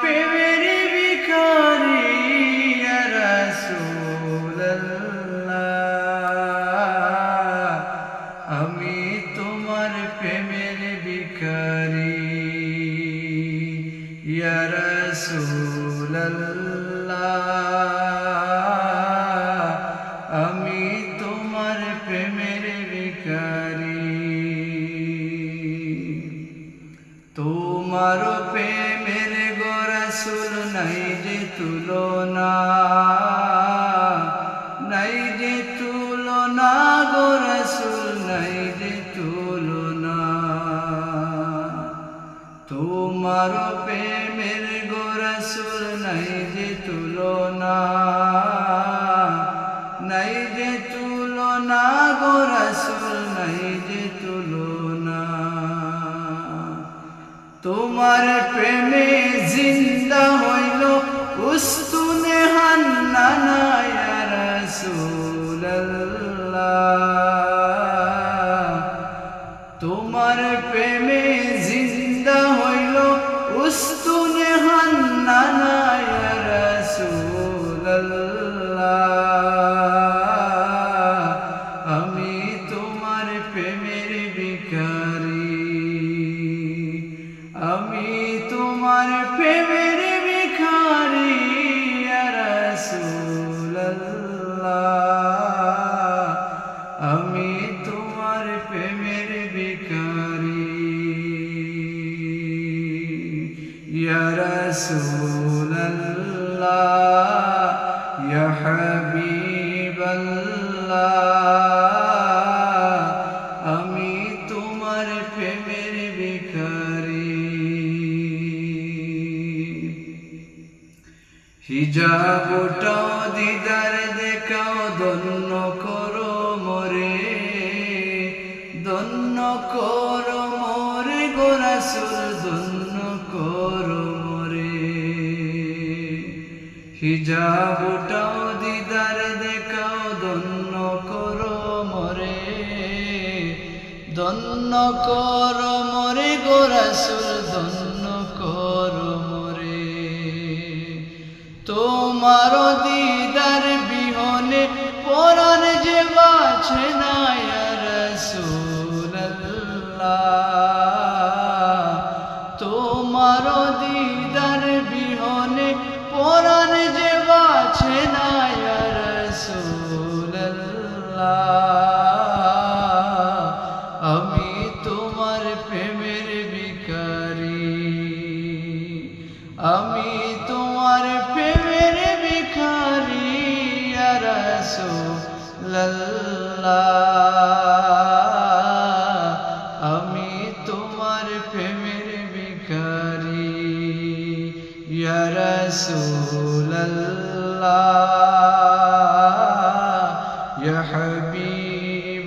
প্রেমের ভিখারি ইয়া রাসূলুল্লাহ, আমি তোমার প্রেমের ভিখারি ইয়া রাসূলুল্লাহ, আমি তোমার প্রেমের ভিখারি। তোমার প্রেমের গো রাসূল নাই যে তুলনা, নাই যে তুলনা গো রাসূল, নাই যে তুলনা। তোমার প্রেমের গো রাসূল নাই যে তুলনা, নাই যে তুলনা গো রাসূল, নাই যে তুলনা। তোমার প্রেমে জিন্দা হইল উস্তুনে হান্নানা ইয়া রাসূলুল্লাহ, তোমার প্রেমে জিন্দা হইল উস্তুনে হান্নানা ইয়া রাসূলুল্লাহ, আমি তোমার প্রেমের ভিখারি, আমি তোমার প্রেমের ভিখারি ইয়া রাসূলুল্লাহ, আমি তোমার প্রেমের ভিখারি ইয়া রাসূলুল্লাহ, ইয়া হাবিবাল্লাহ, আমি তোমার প্রেমের ভিখারি। হিজাবটাও দিদার দেখাও, ধন্য করো মোরে, ধন্য করো মোরে গো রাসূল, ধন্য করো মোরে। হিজাবটাও দিদার দেখাও, ধন্য করো মোরে, ধন্য করো মোরে গো রাসূল, ধন্য করো মোরে। তোমার দিদার বিহনে পরাণ যে বাঁচে না ইয়া রাসূলুল্লাহ, তোমার দিদার বিহনে পরাণ যে বাঁচে না ইয়া রাসূলুল্লাহ, আমি তোমার প্রেমের ভিখারি, আমি তোমার প্রেমের ভিখারি ইয়া রাসূলুল্লাহ, আমি তোমার প্রেমের ভিখারি ইয়া রাসূলুল্লাহ, ইয়া হাবিবাল্লাহ।